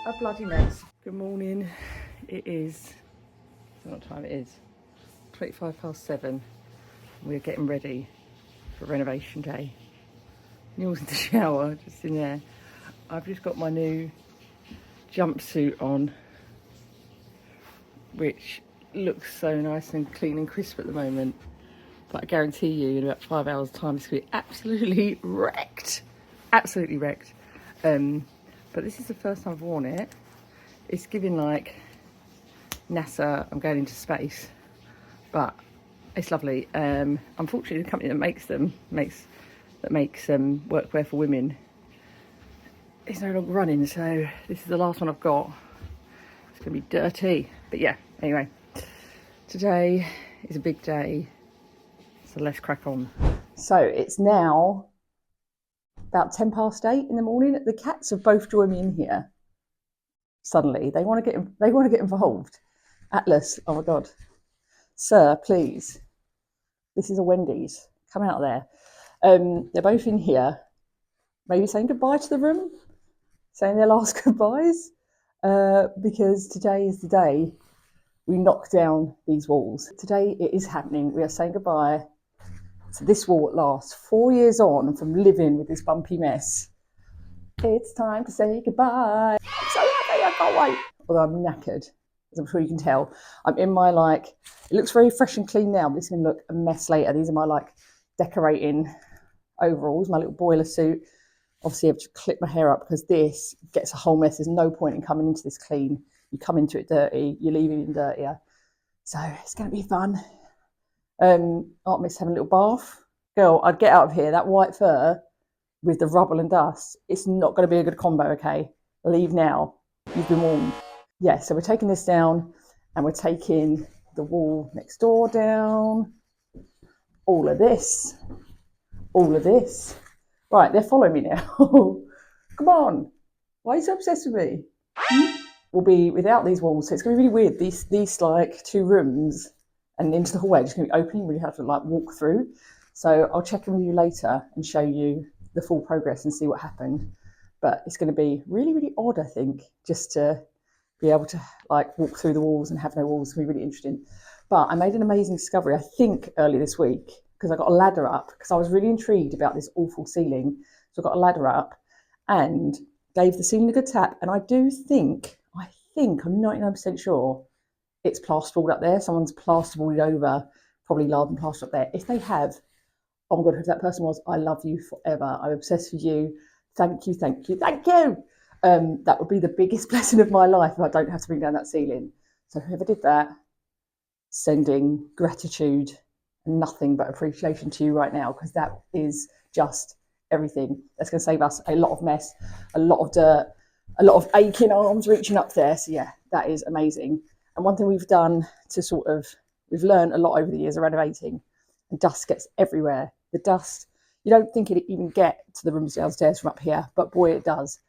a bloody mess. Good morning. It is, I don't know what time it is, 7:25. We're getting ready for renovation day. Neil's in the shower, just in there. I've just got my new jumpsuit on, which looks so nice and clean and crisp at the moment. But I guarantee you in about 5 hours time it's going to be absolutely wrecked. Absolutely wrecked. But this is the first time I've worn it. It's giving like NASA, I'm going into space. But it's lovely. Unfortunately the company that makes workwear for women is no longer running, so this is the last one I've got. It's going to be dirty. But yeah, anyway. Today is a big day. So let's crack on. So it's now about 8:10 in the morning. The cats have both joined me in here. Suddenly, they want to get involved. Atlas, oh my God, sir, please. This is a Wendy's. Come out there. They're both in here, maybe saying goodbye to the room, saying their last goodbyes, because today is the day we knock down these walls. Today it is happening. We are saying goodbye to this wall at last. 4 years on from living with this bumpy mess. It's time to say goodbye. I'm so happy, I can't wait. Although I'm knackered, as I'm sure you can tell. I'm in my it looks very fresh and clean now, but it's going to look a mess later. These are my decorating overalls, my little boiler suit. Obviously I have to clip my hair up because this gets a whole mess. There's no point in coming into this clean. You come into it dirty, you leave it even dirtier. So it's going to be fun. Artemis having a little bath. Girl, I'd get out of here. That white fur with the rubble and dust, it's not going to be a good combo, okay? Leave now. You've been warned. Yeah, so we're taking this down and we're taking the wall next door down. All of this. All of this. Right, they're following me now. Come on. Why are you so obsessed with me? We'll be without these walls, so it's going to be really weird. These two rooms and into the hallway are just going to be open. You really have to walk through. So I'll check in with you later and show you the full progress and see what happened. But it's going to be really, really odd, I think, just to be able to walk through the walls and have no walls. It's going to be really interesting. But I made an amazing discovery, I think, earlier this week, because I got a ladder up, because I was really intrigued about this awful ceiling. So I got a ladder up and gave the ceiling a good tap. And I think, I'm 99% sure it's plasterboard up there. Someone's plasterboarded over, probably lard and plaster up there. If they have, oh my God, whoever that person was, I love you forever. I'm obsessed with you. Thank you, thank you, thank you. That would be the biggest blessing of my life if I don't have to bring down that ceiling. So whoever did that, sending gratitude and nothing but appreciation to you right now, because that is just everything. That's going to save us a lot of mess, a lot of dirt, a lot of aching arms reaching up there. So yeah, that is amazing. And one thing we've done to we've learned a lot over the years of renovating, and dust gets everywhere. The dust, you don't think it even get to the rooms downstairs from up here, but boy, it does.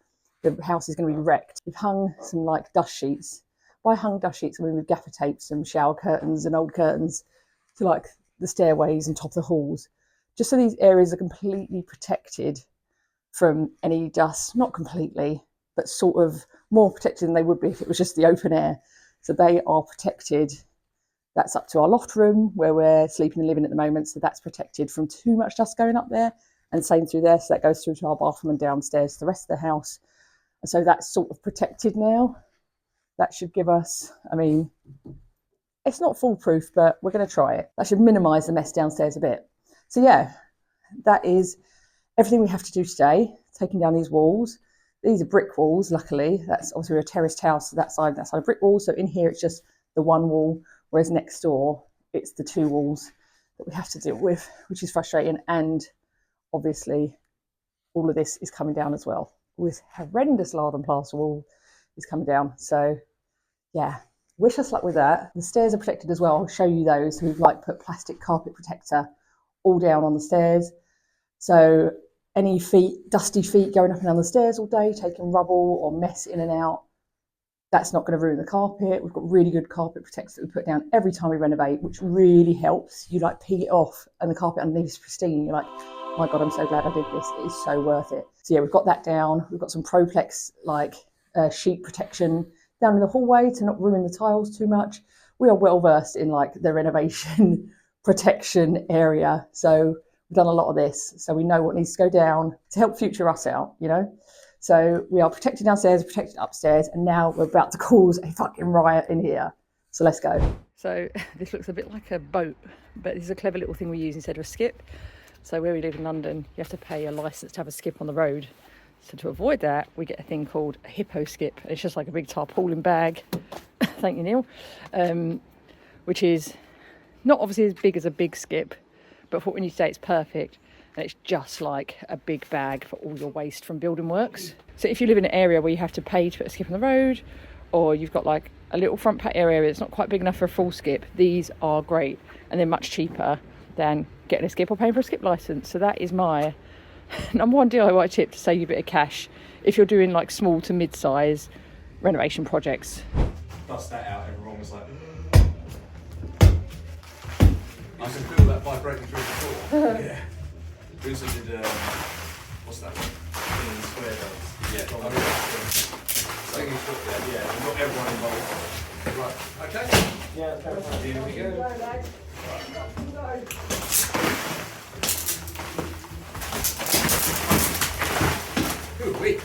The house is going to be wrecked. We've hung some dust sheets. By hung dust sheets, I mean with gaffer tape, some shower curtains and old curtains to the stairways and top of the halls, just so these areas are completely protected from any dust. Not completely, but sort of more protected than they would be if it was just the open air. So they are protected. That's up to our loft room where we're sleeping and living at the moment. So that's protected from too much dust going up there, and same through there. So that goes through to our bathroom and downstairs to the rest of the house. And so that's sort of protected now. That should give us, it's not foolproof, but we're going to try it. That should minimise the mess downstairs a bit. So yeah, that is everything we have to do today. Taking down these walls. These are brick walls, luckily. That's obviously a terraced house, so that side are brick walls. So in here, it's just the one wall, whereas next door, it's the two walls that we have to deal with, which is frustrating. And obviously, all of this is coming down as well. This horrendous lard and plaster wall is coming down. So yeah, wish us luck with that. The stairs are protected as well. I'll show you those. So we've put plastic carpet protector all down on the stairs. So any dusty feet going up and down the stairs all day, taking rubble or mess in and out, that's not going to ruin the carpet. We've got really good carpet protectors that we put down every time we renovate, which really helps. You peel it off and the carpet underneath is pristine. You're oh my God, I'm so glad I did this. It is so worth it. So yeah, we've got that down. We've got some Proplex sheet protection down in the hallway to not ruin the tiles too much. We are well versed in like the renovation protection area, so we've done a lot of this, so we know what needs to go down to help future us out, you know. So we are protected downstairs, protected upstairs, and now we're about to cause a fucking riot in here. So let's go. So this looks a bit like a boat, but this is a clever little thing we use instead of a skip. So where we live in London, you have to pay a licence to have a skip on the road. So to avoid that, we get a thing called a hippo skip. It's just like a big tarpaulin bag. Thank you, Neil. Which is not obviously as big as a big skip, but for when you say it's perfect, and it's just like a big bag for all your waste from building works. So if you live in an area where you have to pay to put a skip on the road, or you've got like a little front patio area that's not quite big enough for a full skip, these are great, and they're much cheaper than getting a skip or paying for a skip licence. So that is my number one DIY tip to save you a bit of cash if you're doing like small to mid-size renovation projects. Bust that out, everyone was like, I can feel that vibrating through the floor. Yeah. We also did, what's that one? Square does. Yeah. Singing foot there, yeah. We've got everyone involved. Right, okay? Yeah, okay. Here we go. Right. Ooh, wait.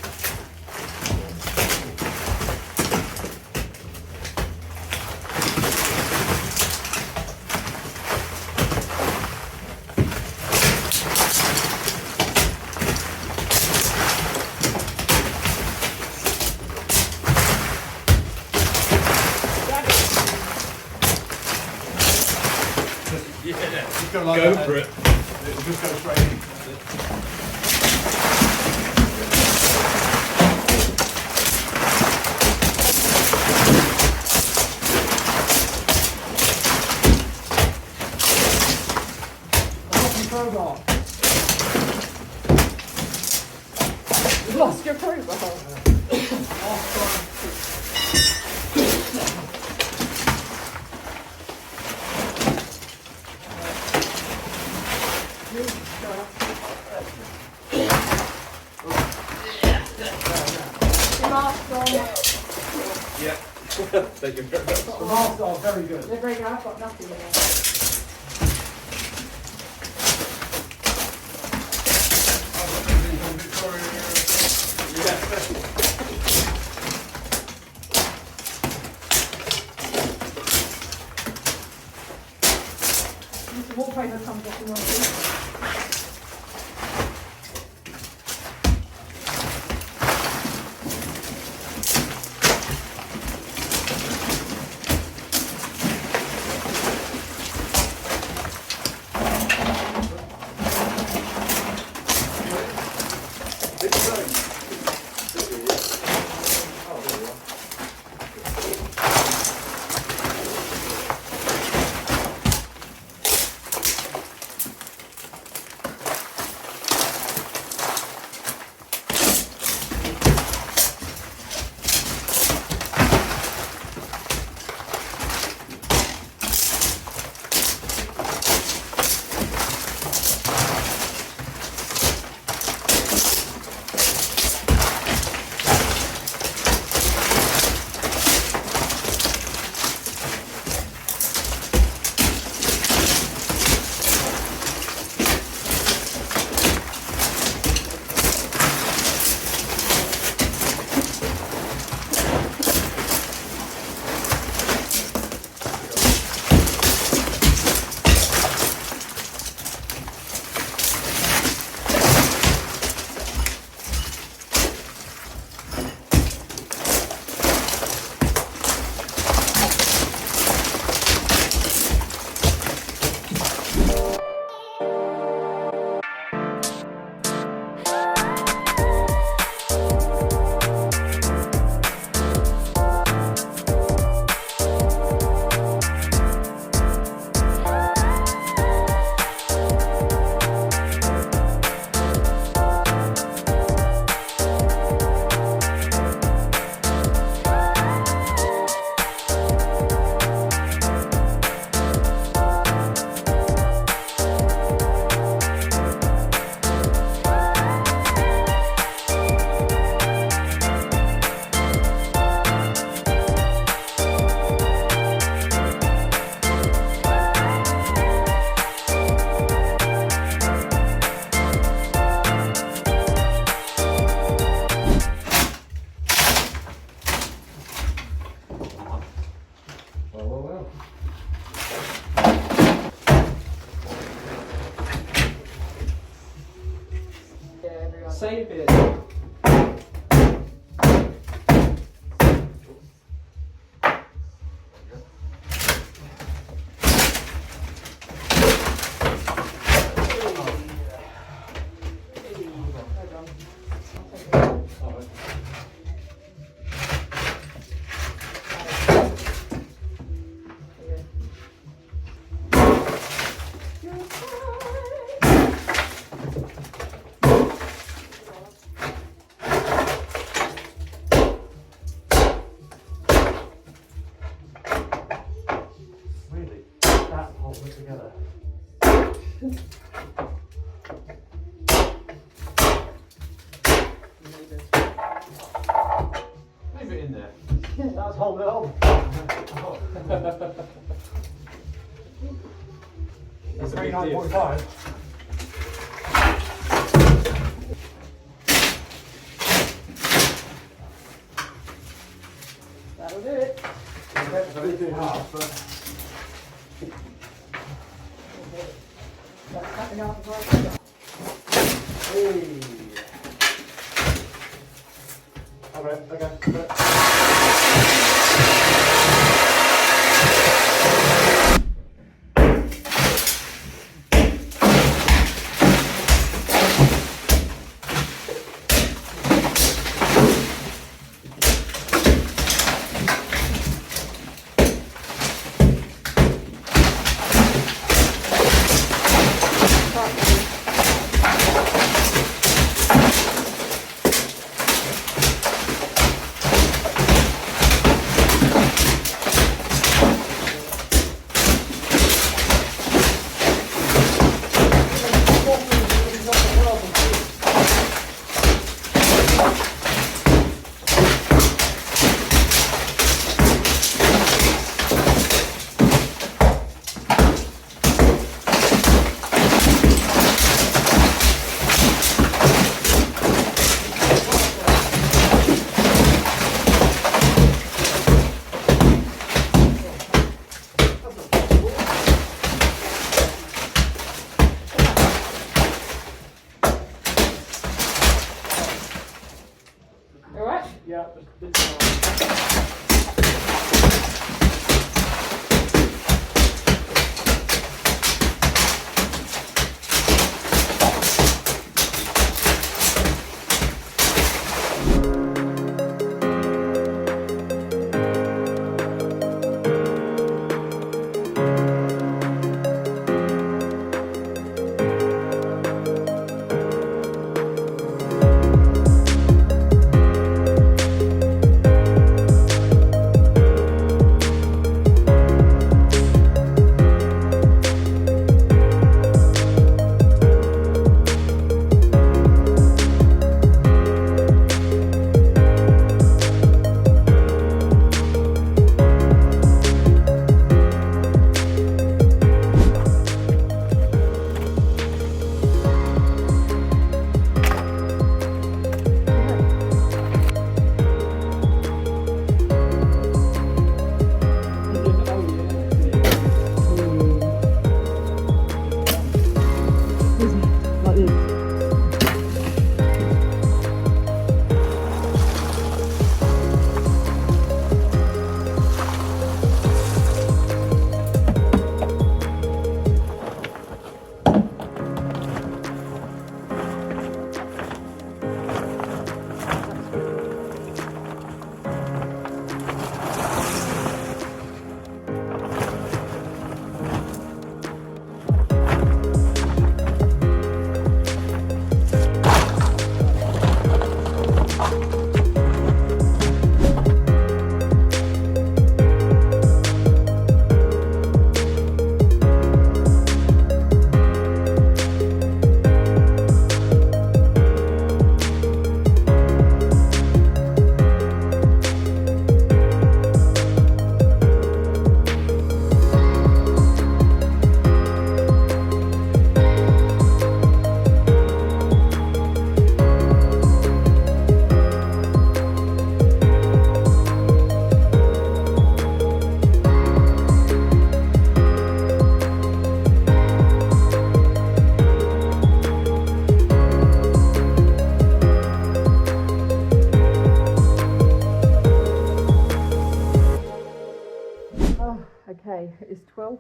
Like go for it. It'll just go straight in. Crowbar. You lost your crowbar. Yeah. Thank you very much. The masks are very good. They're very good. I've got nothing in there. The wallpaper comes off in one piece. Save it. Together. Leave it in there. That's holding it on. That's a big deal. 39.5. That'll do it. I did do half, but. That's cutting off as well. Hey. Okay. Yeah, just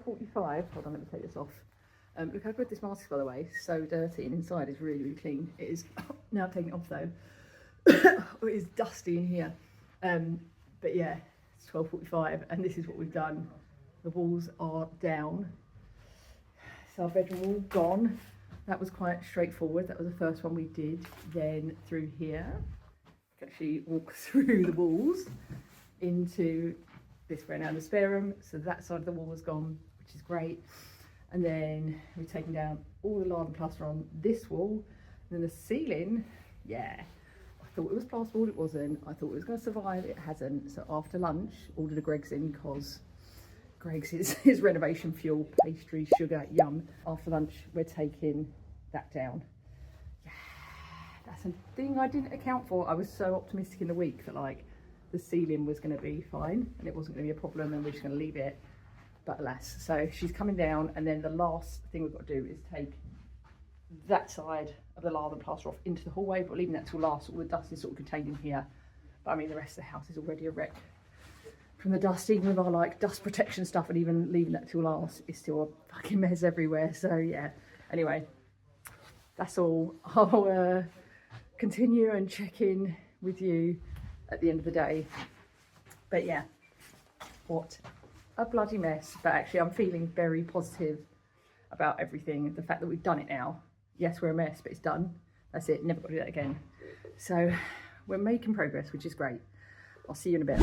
12:45. Hold on, let me take this off. Look how good this mask is, by the way. So dirty, and inside is really, really clean. It is, now I'm taking it off though. It is dusty in here. But yeah, it's 12:45 and this is what we've done. The walls are down. So our bedroom wall gone. That was quite straightforward. That was the first one we did. Then through here, you can actually walk through the walls into this right now, the spare room. So that side of the wall was gone, which is great. And then we've taken down all the lath and plaster on this wall. And then the ceiling, yeah, I thought it was plasterboard, it wasn't. I thought it was going to survive, it hasn't. So after lunch, ordered a Greggs in because Greggs is his renovation fuel, pastry, sugar, yum. After lunch, we're taking that down. Yeah, that's a thing I didn't account for. I was so optimistic in the week that like the ceiling was going to be fine and it wasn't going to be a problem and we're just going to leave it. But alas, so she's coming down, and then the last thing we've got to do is take that side of the lath and plaster off into the hallway, but leaving that till last. All the dust is sort of contained in here. But I mean, the rest of the house is already a wreck from the dust, even with our like dust protection stuff, and even leaving that till last is still a fucking mess everywhere. So yeah, anyway, that's all. I'll continue and check in with you at the end of the day. But yeah, what a bloody mess. But actually I'm feeling very positive about everything. The fact that we've done it now. Yes, we're a mess, but it's done. That's it, never got to do that again. So we're making progress, which is great. I'll see you in a bit.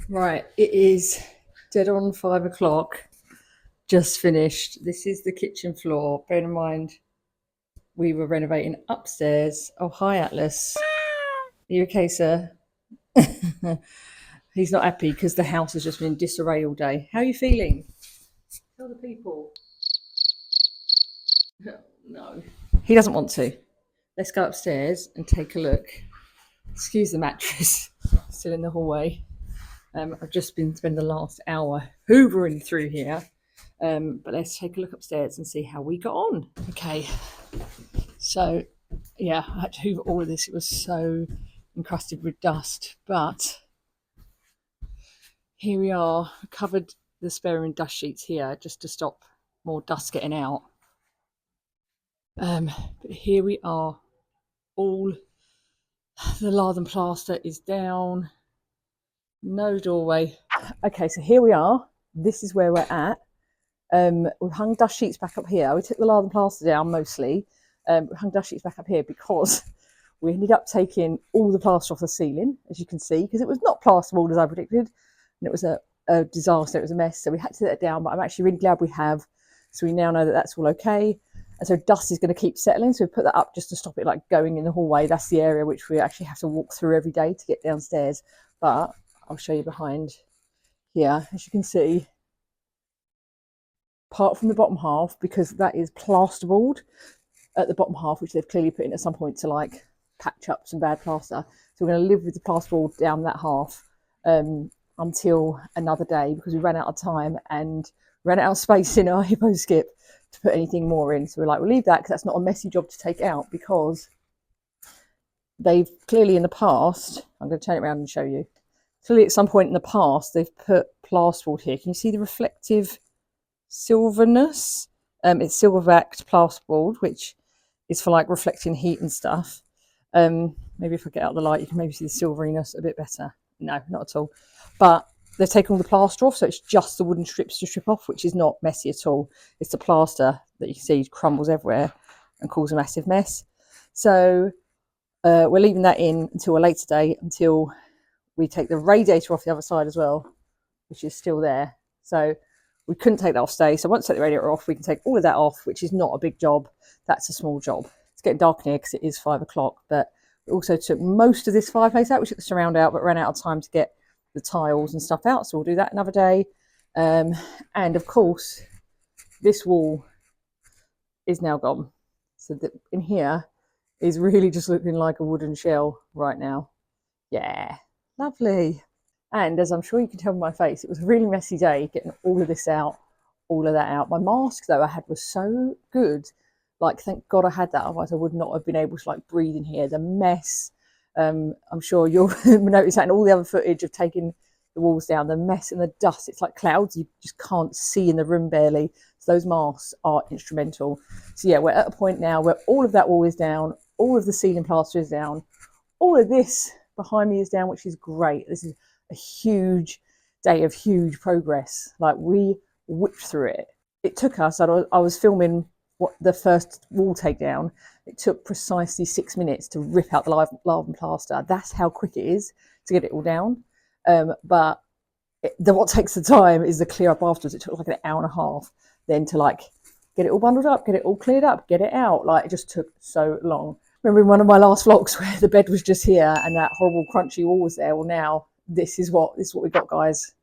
Right, it is dead on 5 o'clock. Just finished. This is the kitchen floor. Bear in mind, we were renovating upstairs. Oh, hi, Atlas. Are you okay, sir? He's not happy because the house has just been in disarray all day. How are you feeling? Tell the people. No. He doesn't want to. Let's go upstairs and take a look. Excuse the mattress. Still in the hallway. I've just been spending the last hour hoovering through here. But let's take a look upstairs and see how we got on. Okay. So, yeah, I had to hoover all of this. It was so encrusted with dust. But here we are. I covered the spare room dust sheets here just to stop more dust getting out. But here we are. All the lath and plaster is down. No doorway. Okay, so here we are. This is where we're at. We've hung dust sheets back up here. We took the lath and plaster down mostly. We hung dust sheets back up here because we ended up taking all the plaster off the ceiling, as you can see, because it was not plasterboard as I predicted, and it was a disaster. It was a mess, so we had to take that down. But I'm actually really glad we have. So we now know that that's all okay. And so dust is going to keep settling. So we put that up just to stop it like going in the hallway. That's the area which we actually have to walk through every day to get downstairs. But I'll show you behind here, as you can see. Apart from the bottom half, because that is plasterboard at the bottom half, which they've clearly put in at some point to like patch up some bad plaster. So we're going to live with the plasterboard down that half until another day, because we ran out of time and ran out of space in our hippo skip to put anything more in. So we're like, we'll leave that because that's not a messy job to take out, because they've clearly in the past, I'm going to turn it around and show you. Clearly at some point in the past, they've put plasterboard here. Can you see the reflective silverness? It's silver-backed plasterboard, which is for like reflecting heat and stuff. Maybe if I get out the light, you can maybe see the silveriness a bit better. No, not at all. But they've taken all the plaster off, so it's just the wooden strips to strip off, which is not messy at all. It's the plaster that you can see crumbles everywhere and causes a massive mess. So we're leaving that in until a later day, until we take the radiator off the other side as well, which is still there. So we couldn't take that off today. So once we take the radiator off, we can take all of that off, which is not a big job. That's a small job. It's getting dark in here because it is 5 o'clock, but we also took most of this fireplace out. We took the surround out, but ran out of time to get the tiles and stuff out. So we'll do that another day. And of course, this wall is now gone. So that in here is really just looking like a wooden shell right now. Yeah, lovely. And as I'm sure you can tell by my face, it was a really messy day getting all of this out, all of that out. My mask, though, I had was so good. Like, thank God I had that. Otherwise, I would not have been able to, like, breathe in here. The mess, I'm sure you'll notice that in all the other footage of taking the walls down, the mess and the dust. It's like clouds you just can't see in the room barely. So those masks are instrumental. So, yeah, we're at a point now where all of that wall is down. All of the ceiling plaster is down. All of this behind me is down, which is great. This is a huge day of huge progress. Like, we whipped through it. It took us, I was filming the first wall takedown. It took precisely 6 minutes to rip out the lath and plaster. That's how quick it is to get it all down. But what takes the time is the clear up afterwards. It took like an hour and a half then to like get it all bundled up, get it all cleared up, get it out. Like, it just took so long. Remember in one of my last vlogs where the bed was just here and that horrible crunchy wall was there? Well, now this is what we got, guys.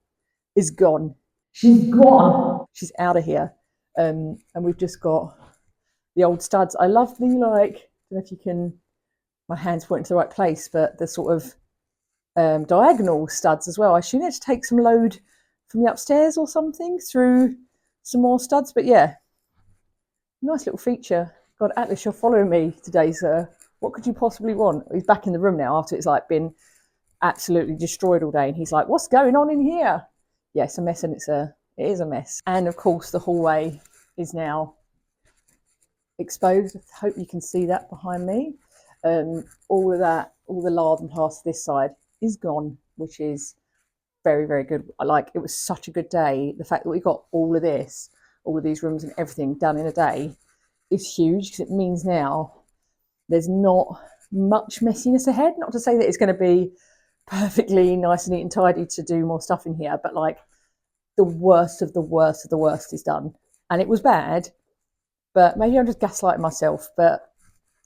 Is gone. She's gone. She's out of here. And we've just got the old studs. I love the, like, I don't know if you can, my hand's pointing to the right place, but the sort of diagonal studs as well. I assume they had to take some load from the upstairs or something through some more studs. But yeah, nice little feature. God, Atlas, you're following me today, sir. What could you possibly want? He's back in the room now after it's like been absolutely destroyed all day, and he's like, what's going on in here? Yeah, it's a mess, and it is a mess. And of course the hallway is now exposed. I hope you can see that behind me. All of that, all the lath and plaster this side is gone, which is very, very good. Like, it was such a good day. The fact that we got all of this, all of these rooms and everything done in a day is huge, because it means now there's not much messiness ahead. Not to say that it's going to be perfectly nice and neat and tidy to do more stuff in here, but like the worst of the worst of the worst is done. And it was bad, but maybe I'm just gaslighting myself, but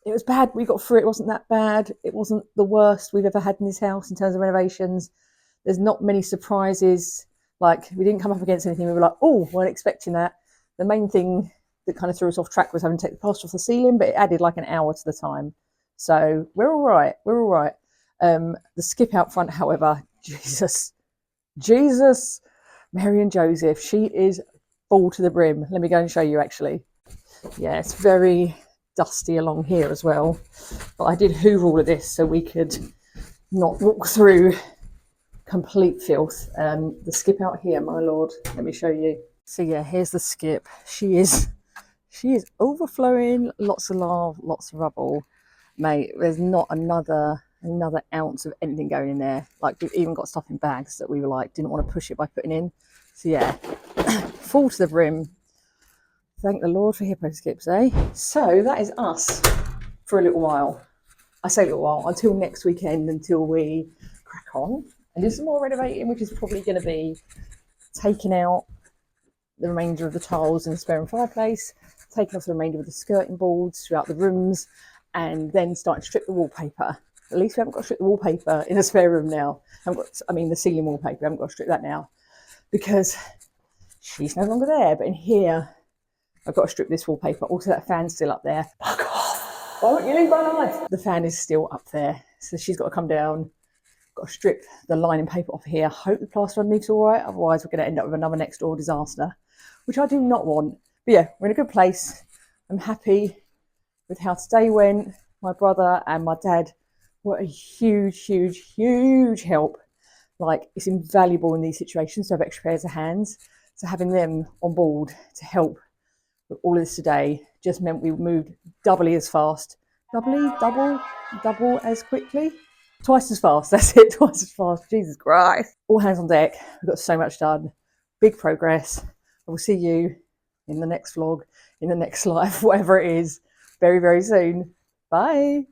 it was bad. We got through it. It wasn't that bad. It wasn't the worst we've ever had in this house in terms of renovations. There's not many surprises. Like, we didn't come up against anything. We were like, oh, weren't expecting that. The main thing that kind of threw us off track was having to take the plaster off the ceiling, but it added like an hour to the time. So we're all right. We're all right. The skip out front, however, Jesus, Mary and Joseph, she is full to the brim. Let me go and show you actually. Yeah, it's very dusty along here as well. But I did hoover all of this so we could not walk through complete filth. The skip out here, my lord, let me show you. So yeah, here's the skip. She is overflowing, lots of lava, lots of rubble. Mate, there's not another ounce of anything going in there. Like, we've even got stuff in bags that we were like, didn't want to push it by putting in. So yeah, full to the brim. Thank the Lord for hippo skips, eh? So that is us for a little while. I say a little while, until next weekend, until we crack on and do some more renovating, which is probably going to be taking out the remainder of the tiles in the spare room fireplace, taking off the remainder of the skirting boards throughout the rooms, and then starting to strip the wallpaper. At least we haven't got to strip the wallpaper in the spare room now. The ceiling wallpaper, we haven't got to strip that now because she's no longer there. But in here, I've got to strip this wallpaper. Also, that fan's still up there. Fuck off! Why won't you leave my life? The fan is still up there, so she's got to come down. Got to strip the lining paper off here. Hope the plaster underneath's all right. Otherwise, we're going to end up with another next door disaster, which I do not want. But yeah, we're in a good place. I'm happy with how today went. My brother and my dad were a huge, huge, huge help. Like, it's invaluable in these situations to have extra pairs of hands. So having them on board to help with all of this today just meant we moved doubly as fast. Double as quickly. Twice as fast, that's it, twice as fast. Jesus Christ. All hands on deck. We've got so much done. Big progress. I will see you in the next vlog, in the next live, whatever it is, very, very soon. Bye.